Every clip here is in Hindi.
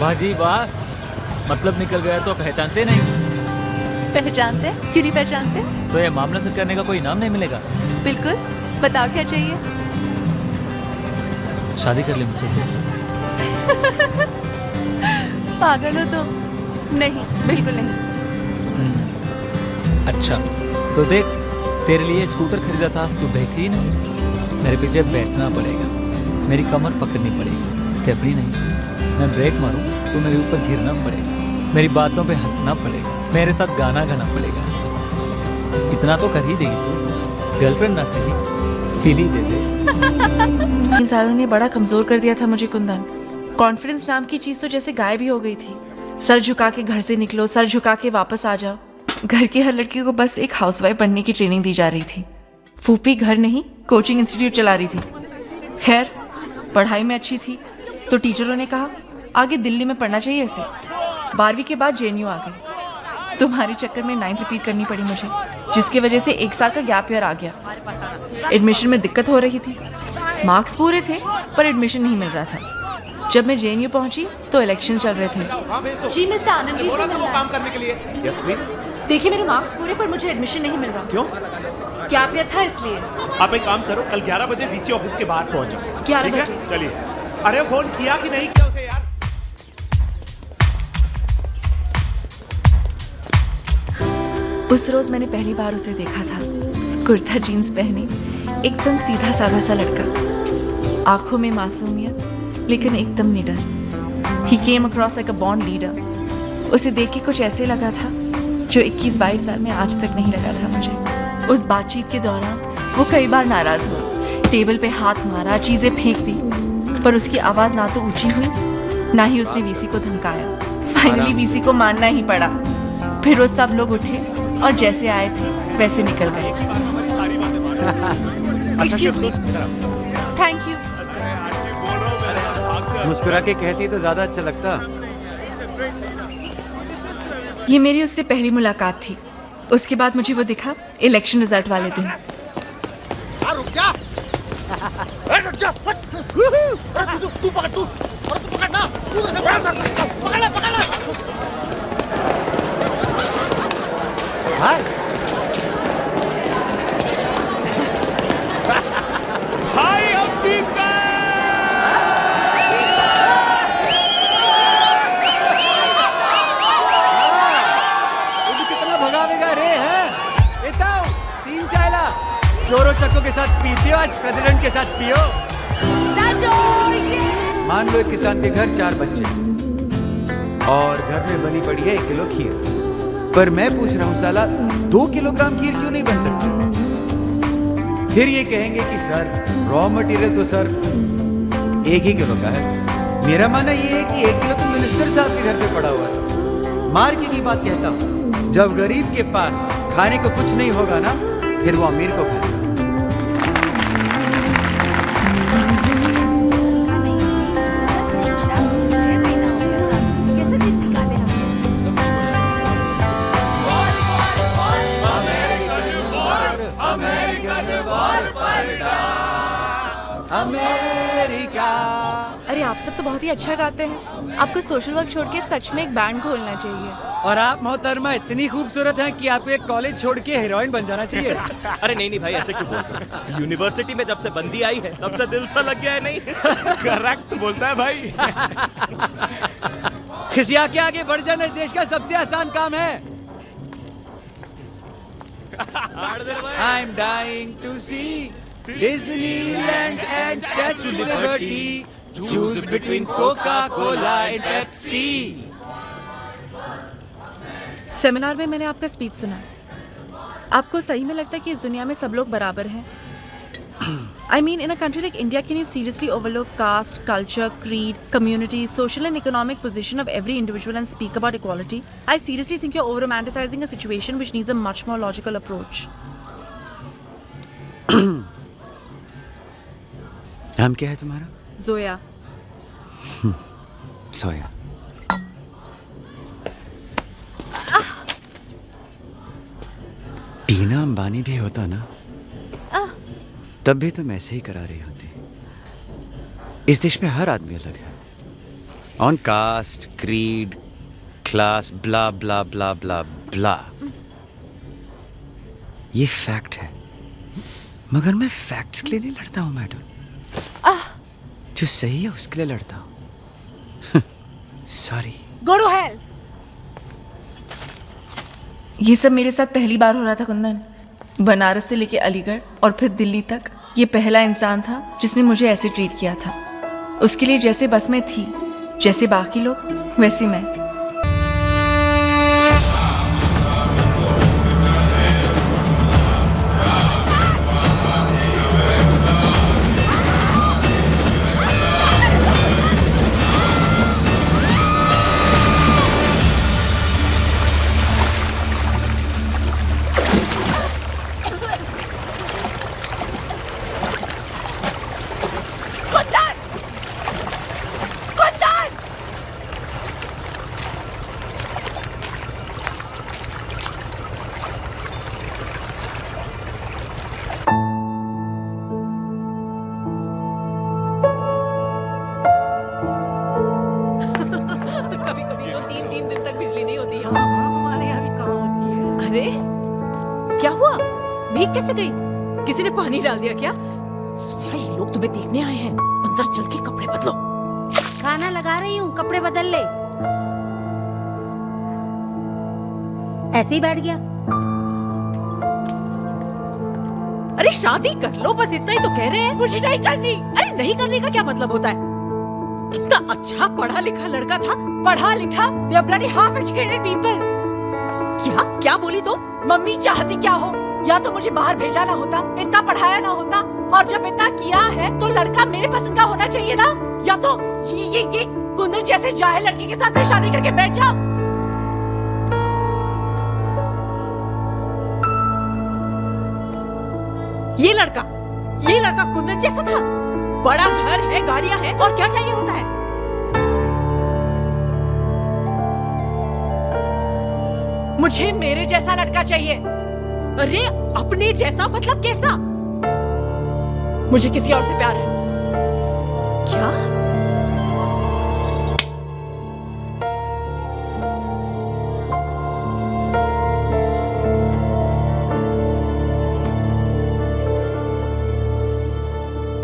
वाह जी वाह, मतलब निकल गया तो पहचानते नहीं। पहचानते हैं? क्यों नहीं पहचानते? तो ये मामला सर करने का कोई नाम नहीं मिलेगा। बिल्कुल, बताओ क्या चाहिए? शादी कर ले मुझसे सोच। पागल हो तुम? नहीं, बिल्कुल नहीं। अच्छा तो देख, तेरे लिए स्कूटर खरीदा था, तू बैठी ही नहीं। मेरे पीछे बैठना पड़ेगा, मेरी कमर पकड़नी पड़ेगी, स्टेपनी नहीं। मैं ब्रेक मारूं तो मेरे ऊपर गिरना पड़ेगा, मेरी बातों पे हंसना पड़ेगा, मेरे साथ गाना गाना पड़ेगा। इतना तो कर ही देगी तू, गर्लफ्रेंड ना सही फील ही दे दे। इन सालों ने बड़ा कमजोर कर दिया था मुझे कुंदन। कॉन्फिडेंस नाम की चीज तो जैसे गायब ही हो गई थी। सर झुका के घर से निकलो, सर झुका के वापस आ जाओ। घर की हर लड़की को बस एक हाउसवाइफ बनने की ट्रेनिंग दी जा रही थी। फूफी घर नहीं, कोचिंग इंस्टीट्यूट चला रही थी। खैर, पढ़ाई में अच्छी थी तो टीचरों ने कहा आगे दिल्ली में पढ़ना चाहिए इसे। 12वीं के बाद JNU आ गई। तुम्हारे चक्कर में 9th रिपीट करनी पड़ी मुझे, जिसकी वजह से 1 साल का गैप ईयर आ गया। एडमिशन में दिक्कत हो रही थी, मार्क्स पूरे थे पर एडमिशन नहीं मिल रहा था। जब मैं JNU पहुंची तो इलेक्शन चल रहे थे। जी मिस्टर आनंद जी से मिलना काम करने के लिए। Yes please. देखिए मेरे मार्क्स पूरे पर मुझे एडमिशन नहीं मिल रहा। क्यों? गैप ईयर था इसलिए। आप एक काम करो, कल 11 बजे VC ऑफिस के बाहर पहुंच जाओ। 11 ठीक है? बजे? चलिए। अरे फोन किया कि नहीं किया उसे यार? उस रोज मैंने पहली बार उसे देखा था, कुर्ता जीन्स पहने, एकदम सीधा साधा सा लड़का, आंखों में मासूमियत लेकिन एकदम निडर। He came across like a born leader. उसे देख के कुछ ऐसे लगा था जो 21-22 साल में आज तक नहीं लगा था मुझे। उस बातचीत के दौरान वो कई बार नाराज हुआ, टेबल पे हाथ मारा, चीजें फेंक दी, पर उसकी आवाज ना तो ऊंची हुई ना ही उसने VC को धमकाया। फाइनली VC को मानना ही पड़ा। फिर वो सब लोग उठे और जैसे आए थे वैसे निकल गए। Excuse me. Thank you. मुस्कुरा के कहती तो ज्यादा अच्छा लगता। ये मेरी उससे पहली मुलाकात थी। उसके बाद मुझे वो दिखा इलेक्शन रिजल्ट वाले दिन। रुक जा। रुक जा। अरे तू पकड़, तू पकड़ ना। पकड़ ले। हाय। हाय अफ्रीका। कितना भगावेगा रे हैं? इताओ 3 चायला चोरों चक्कों के साथ पीते हो, आज प्रेसिडेंट के साथ पियो। मान लो एक किसान के घर 4 बच्चे और घर में बनी पड़ी है 1 किलो खीर, पर मैं पूछ रहा हूँ साला 2 किलोग्राम खीर क्यों नहीं बन सकती? फिर ये कहेंगे कि सर रॉ मटेरियल तो सर 1 ही किलो का है। मेरा मानना ये है कि 1 किलो तो मिनिस्टर साहब के घर पे पड़ा हुआ है। मार के की बात कहता हूँ, जब गरीब के पास खाने को कुछ नहीं होगा ना, फिर वो अमीर को खाएगा। अमेरिका। अरे आप सब तो बहुत ही अच्छा गाते हैं। आपको सोशल वर्क छोड़ के सच में एक बैंड खोलना चाहिए। और आप मोहतरमा इतनी खूबसूरत हैं कि आपको एक कॉलेज छोड़ के हीरोइन बन जाना चाहिए। अरे नहीं भाई, ऐसे क्यों बोलते हैं? यूनिवर्सिटी में जब से बंदी आई है तब से दिल सा लग गया है। नहीं करेक्ट बोलता है भाई। खिसिया के आगे बढ़ जाना इस देश का सबसे आसान काम है। I'm dying to see Disneyland and Statue of Liberty. Choose between Coca-Cola and Pepsi. Seminar में मैंने आपका स्पीच सुना। आपको सही में लगता है कि इस दुनिया में सब लोग बराबर हैं? I mean, in a country like India, can you seriously overlook caste, culture, creed, community, social and economic position of every individual and speak about equality? I seriously think you're over-romanticizing a situation which needs a much more logical approach. नाम क्या है तुम्हारा? जोया। सोया। टीना अंबानी भी होता ना, तब भी तुम ऐसे ही करा रही होती। इस देश में हर आदमी अलग है, ऑन कास्ट, क्रीड, क्लास, ब्ला ब्ला ब्ला ब्ला ब्ला। ये फैक्ट है, मगर मैं फैक्ट्स के लिए नहीं लड़ता हूं मैडम। जो सही है उसके लिए लड़ता हूं। सॉरी। Go to hell. ये सब मेरे साथ पहली बार हो रहा था कुंदन। बनारस से लेके अलीगढ़ और फिर दिल्ली तक ये पहला इंसान था जिसने मुझे ऐसे ट्रीट किया था। उसके लिए जैसे बस में थी, जैसे बाकी लोग वैसी मैं। कभी कभी तो 3-3 दिन तक बिजली नहीं होती है। हमारे यहाँ भी कहाँ होती है। अरे क्या हुआ? भीग कैसे गई? किसी ने पानी डाल दिया क्या? सोफिया, ये लोग तुम्हें देखने आए हैं। अंदर चल के कपड़े बदलो। खाना लगा रही हूँ, कपड़े बदल ले। ऐसे ही बैठ गया। अरे शादी कर लो, बस इतना ही तो कह रहे हैं। मुझे नहीं करनी। अरे नहीं करने का क्या मतलब होता है? कितना अच्छा पढ़ा लिखा लड़का था। पढ़ा लिखा? They are bloody half educated people। क्या क्या बोली तो? मम्मी चाहती क्या हो? या तो मुझे बाहर भेजा ना होता, इतना पढ़ाया ना होता, और जब इतना किया है तो लड़का मेरे पसंद का होना चाहिए ना। या तो ये कुंदन जैसे जाहिल लड़की के साथ फिर शादी करके बैठ जाओ। ये लड़का कुंदन जैसा था। बड़ा घर है, गाड़ियां हैं, और क्या चाहिए होता है? मुझे मेरे जैसा लड़का चाहिए। अरे अपने जैसा मतलब कैसा? मुझे किसी और से प्यार है। क्या?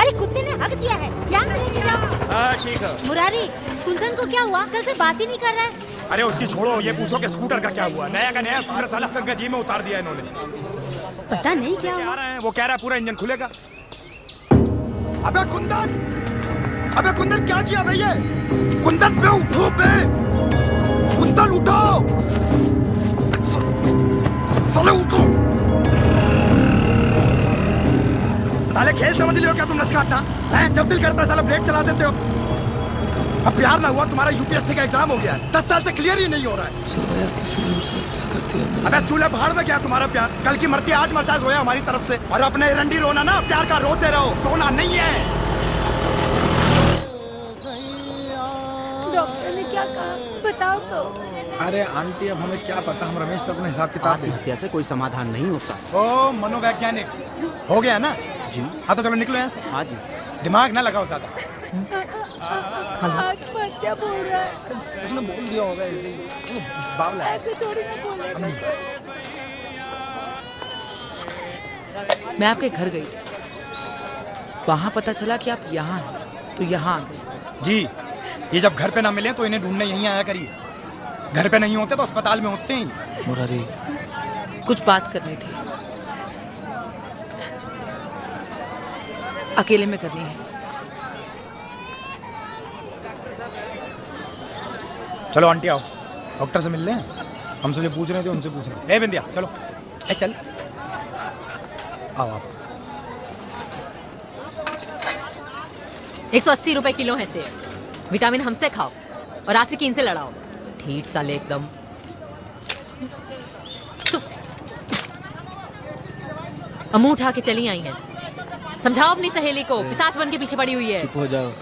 अरे कुत्ते ने हक दिया है, ध्यान से लेके जाओ। हाँ ठीक है। मुरारी, कुंदन को क्या हुआ? कल से बात ही नहीं कर रहा है। अरे उसकी छोड़ो, ये पूछो कि स्कूटर का क्या हुआ। नया का नया स्कूटर साला गंगा जी में उतार दिया इन्होंने। पता नहीं क्या क्या हुआ। रहे हैं, वो कह रहा है पूरा इंजन खुलेगा। अबे कुंदन क्या किया भैया? कुंदन पे उठो बे, कुंदन उठो, साले उठो। साले खेल समझ लियो क्या तुम? नस काटना है, जब दिल करता है साला ब्रेक चला देते हो। अब प्यार ना हुआ, तुम्हारा यूपीएससी का एग्जाम हो गया है, 10 साल से क्लियर ही नहीं हो रहा है। अबे चूल्हे भाड़ में क्या तुम्हारा प्यार? कल की मरती आज मसाज होया हमारी तरफ से। और अपने रंडी रोना ना, प्यार का रोते रहो, सोना नहीं है। डॉक्टर ने क्या कहा बताओ तो। अरे आंटी, अब हमें क्या पता, हम रमेश सर को हिसाब किताब आत्महत्या से कोई समाधान नहीं होता। ओ मनोवैज्ञानिक हो गया ना जी हाँ, तो चलो निकलो यहाँ से। हाँ जी। दिमाग ना लगाओ ज्यादा। आत्महत्या बोल रहा है। उसने बोल दिया होगा ऐसे ही, बावला है। ऐसे थोड़ी ना बोलेगा। मैं आपके घर गई, वहां पता चला कि आप यहाँ हैं, तो यहाँ आ गई। जी, ये जब घर पे ना मिले तो इन्हें ढूंढने यहीं आया करिए। घर पे नहीं होते तो अस्पताल में होते ही। मुरारी, कुछ बात करनी थी, अकेले में करनी है। चलो आंटी आओ, डॉक्टर से मिल लें। हमसे जो पूछ रहे थे उनसे पूछ रहे हैं। ए बिंदिया चलो, ए चल आओ आप। 180 रुपए किलो है सेब। विटामिन हमसे खाओ और आशिकीन से लड़ाओ। ठीठ साले एकदम। मुंह उठा के चली आई हैं। समझाओ अपनी सहेली को, पिशाच बन के पीछे पड़ी हुई है। चुप हो जाओ।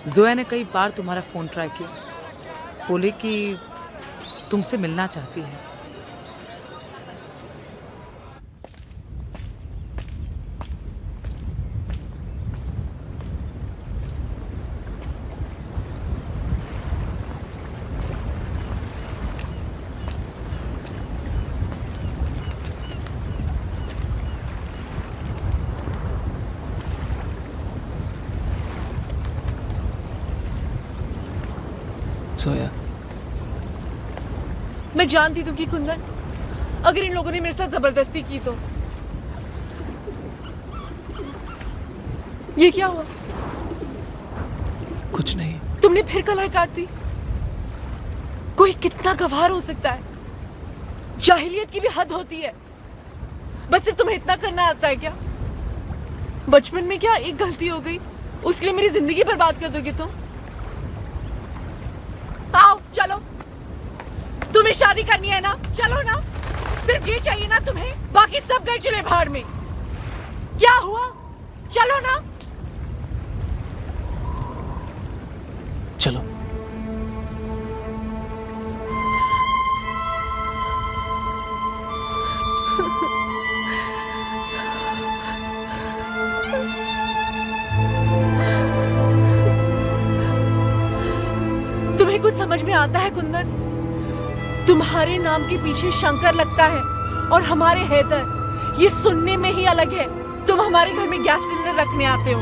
जोया ने कई बार तुम्हारा फोन ट्राई किया, बोले कि तुमसे मिलना चाहती है। सोया। मैं जानती थी कि कुंदन, अगर इन लोगों ने मेरे साथ जबरदस्ती की तो। ये क्या हुआ? कुछ नहीं। तुमने फिर कलाई काट दी? कोई कितना गवार हो सकता है? जाहिलियत की भी हद होती है। बस सिर्फ तुम्हें इतना करना आता है क्या? बचपन में क्या एक गलती हो गई, उसके लिए मेरी जिंदगी बर्बाद कर दोगे तुम? आओ चलो, तुम्हें शादी करनी है ना, चलो ना। सिर्फ ये चाहिए ना तुम्हें, बाकी सब गए चले भाड़ में। क्या हुआ? चलो ना। चलो। तुम्हें कुछ समझ में आता है कुंदन? तुम्हारे नाम के पीछे शंकर लगता है और हमारे हैदर। ये सुनने में ही अलग है। तुम हमारे घर में गैस सिलेंडर रखने आते हो।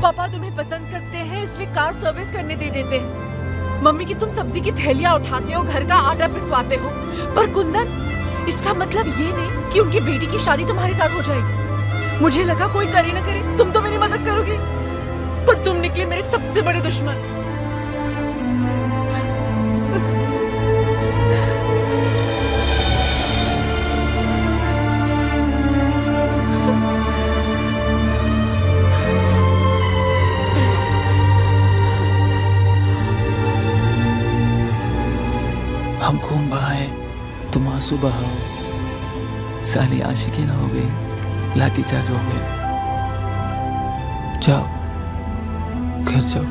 पापा तुम्हें पसंद करते हैं इसलिए कार सर्विस करने दे देते हैं। मम्मी की तुम सब्जी की थैलियां उठाते हो, घर का आटा पिसवाते हो। पर कुंदन, इसका मतलब ये नहीं कि उनकी बेटी की शादी तुम्हारे साथ हो जाएगी। मुझे लगा कोई करे ना करे तुम तो मेरी मदद करोगे, पर तुम निकले मेरे सबसे बड़े दुश्मन। हम खून बहाए, तुम आंसू बहाओ। साली आशिकी ना हो गई, लाठीचार्ज हो गया। जाओ, घर जाओ,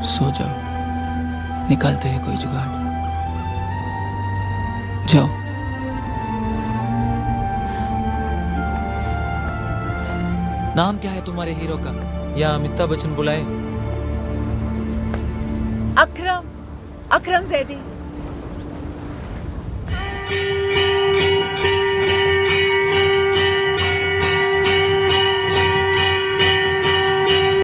सो जाओ। निकालते हैं कोई जुगाड़। जाओ। नाम क्या है तुम्हारे हीरो का? या अमिताभ बच्चन बुलाए? अकरम, अकरम जैदी।